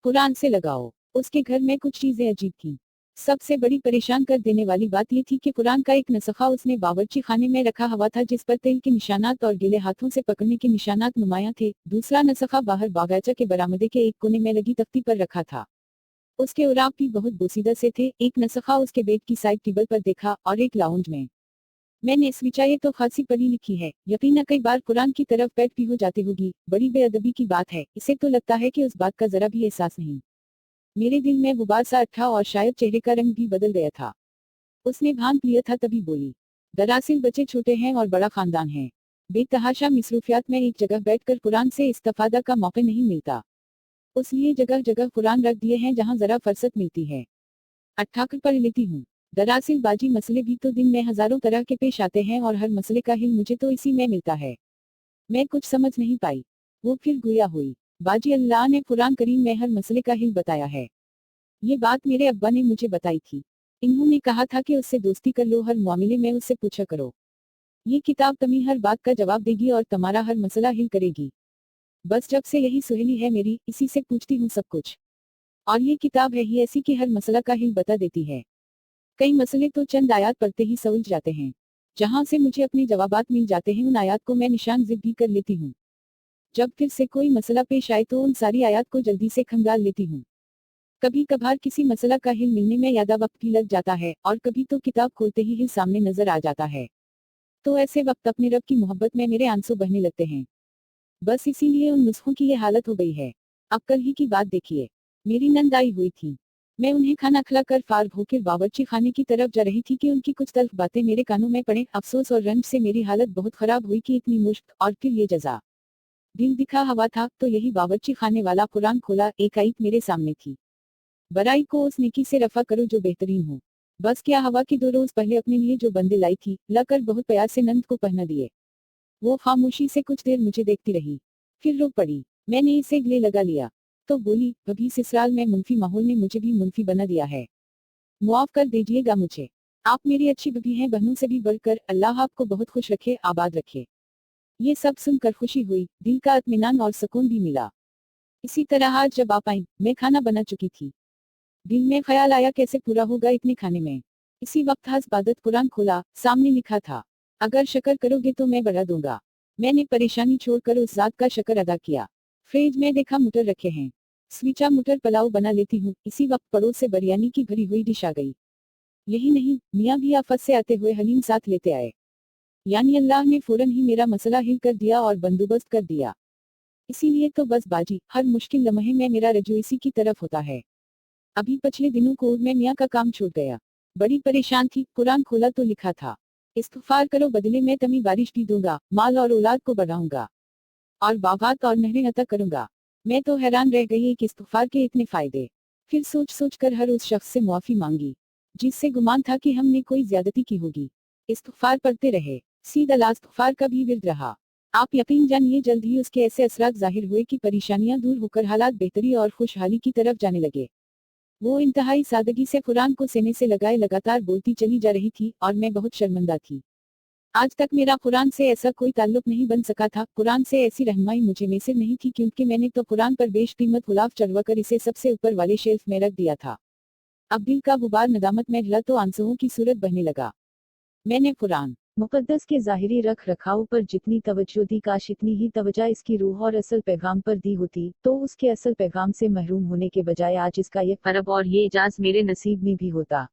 कुरान से लगाओ। उसके घर में कुछ चीजें अजीब थीं। सबसे बड़ी परेशान कर देने वाली बात ये थी कि कुरान का एक नस्खा उसने बावर्ची खाने में रखा हुआ था जिस पर तेल के निशानात और गीले हाथों से पकड़ने के निशानात नुमायां थे। दूसरा नस्खा बाहर बागीचा के बरामदे के एक कोने में लगी तख्ती पर रखा था। उसके उराब भी बहुत बोसीदा से थे। एक नस्खा उसके बेड की साइड टेबल पर देखा और एक लाउंज में। मैंने स्विचा ये तो खासी पढ़ी लिखी है, यकीनन कई बार कुरान की तरफ पैट भी हो जाती होगी। बड़ी बेअदबी की बात है, इसे तो लगता है कि उस बात का जरा भी एहसास नहीं। मेरे दिल में गुबार सा उठा और शायद चेहरे का रंग भी बदल गया था। उसने भांप लिया था तभी बोली, दरअसल बच्चे छोटे हैं और बड़ा खानदान है। बेतहाशा मसरूफियात में एक जगह बैठकर कुरान से इस्तिफादा का मौका नहीं मिलता, उसलिए जगह जगह कुरान रख दिए हैं जहां जरा फुर्सत मिलती है। अट्ठाकर पढ़ लेती हूँ। दरअसल बाजी मसले भी तो दिन में हजारों तरह के पेश आते हैं और हर मसले का हिल मुझे तो इसी में मिलता है। मैं कुछ समझ नहीं पाई। वो फिर गुया हुई, बाजी अल्लाह ने कुरान करीम में हर मसले का हिल बताया है। ये बात मेरे अब्बा ने मुझे बताई थी। इन्होंने कहा था कि उससे दोस्ती कर लो, हर मामले में उससे पूछा करो। ये किताब तुम्हें हर बात का जवाब देगी और तुम्हारा हर मसला हिल करेगी। बस जब से यही सुहेली है मेरी, इसी से पूछती हूँ सब कुछ। और ये किताब है ही ऐसी कि हर मसला का हिल बता देती है। कई मसले तो चंद आयात पढ़ते ही सुलझ जाते हैं। जहां से मुझे अपने जवाबात मिल जाते हैं उन आयात को मैं निशान जिद भी कर लेती हूँ। जब फिर से कोई मसला पेश आए तो उन सारी आयात को जल्दी से खंगाल लेती हूँ। कभी कभार किसी मसला का हिल मिलने में ज्यादा वक्त भी लग जाता है और कभी तो किताब खोलते ही हिल सामने नजर आ जाता है। तो ऐसे वक्त अपने रब की मोहब्बत में मेरे आंसू बहने लगते हैं। बस इसीलिए उन नुस्खों की ये हालत हो गई है। अब कल ही की बात देखिए, मेरी नंद आई हुई थी। मैं उन्हें खाना खिलाकर फार्ग होकर बावर्ची खाने की तरफ जा रही थी कि उनकी कुछ तल्ख बातें मेरे कानों में पड़े। अफसोस और रंज से मेरी हालत बहुत खराब हुई कि इतनी मुश्क और फिर ये जजा। दिल दिखा हवा था तो यही बावर्ची खाने वाला कुरान खोला, एक आयत मेरे सामने थी, बराई को उस नेकी से रफा करो जो बेहतरीन हो। बस क्या हवा की 2 रोज पहले अपने लिए जो बंदे लाई थी, लाकर बहुत प्यार से नंद को पहना दिए। वो खामोशी से कुछ देर मुझे देखती रही, फिर रो पड़ी। मैंने इसे गले लगा लिया तो बोली, अभी ससुराल में मुनफी माहौल ने मुझे भी मुनफी बना दिया है। मुआफ कर दीजिएगा मुझे। आप मेरी अच्छी बहू हैं, बहनों से भी बढ़कर। अल्लाह आपको बहुत खुश रखे, आबाद रखे। ये सब सुनकर खुशी हुई, दिल का इत्मीनान और सुकून भी मिला। इसी तरह आज जब आप आई, मैं खाना बना चुकी थी। दिल में ख्याल आया कैसे पूरा होगा इतने खाने में। इसी वक्त हज बादत कुरान खोला, सामने लिखा था, अगर शक्र करोगे तो मैं बढ़ा दूंगा। मैंने परेशानी छोड़कर उस जात का शक्र अदा किया। फ्रिज में देखा मटर रखे हैं, स्विचा मटर पुलाव बना लेती हूँ। इसी वक्त पड़ोस से बिरयानी की भरी हुई डिश आ गई। यही नहीं, मियाँ भी आफत से आते हुए हलीम साथ लेते आए। यानी अल्लाह ने फौरन ही मेरा मसला हिल कर दिया और बंदोबस्त कर दिया। इसीलिए तो बस बाजी, हर मुश्किल लम्हे में मेरा रजू इसी की तरफ होता है। अभी पिछले दिनों को मैं मियाँ का काम छूट गया, बड़ी परेशान थी। कुरान खोला तो लिखा था, इस्तिग़फ़ार करो बदले में तुम्हें बारिश भी दूंगा, माल और औलाद को बढ़ाऊंगा और बागात और नहरें अता करूंगा। मैं तो हैरान रह गई कि इस्तिग़फ़ार के इतने फायदे। फिर सोच सोच कर हर उस शख्स से मुआफी मांगी जिससे गुमान था कि हमने कोई ज्यादती की होगी। इस्तिग़फ़ार पढ़ते रहे, सीधा इस्तिग़फ़ार का भी विर्द रहा। आप यकीन जानिए जल्द ही उसके ऐसे असरात जाहिर हुए कि परेशानियां दूर होकर हालात बेहतरी और खुशहाली की तरफ जाने लगे। वो इंतहाई सादगी से कुरान को सीने से लगाए लगातार बोलती चली जा रही थी और मैं बहुत शर्मिंदा थी। आज तक मेरा कुरान से ऐसा कोई ताल्लुक नहीं बन सका था, कुरान से ऐसी रहनुमाई मुझे मैसर नहीं थी क्योंकि मैंने तो कुरान पर बेशकीमत गुलाफ चढ़वाकर इसे सबसे ऊपर वाले शेल्फ में रख दिया था। अब दिल का गुबार नदामत में ढला तो आंसुओं की सूरत बहने लगा। मैंने कुरान मुकद्दस के ज़ाहिरी रख रखाव पर जितनी तवज्जो दी, काश इतनी ही तवज्जो इसकी रूह और असल पैगाम पर दी होती, तो उसके असल पैगाम से महरूम होने के बजाय आज इसका ये फर्ब और ये इजाज़ मेरे नसीब में भी होता।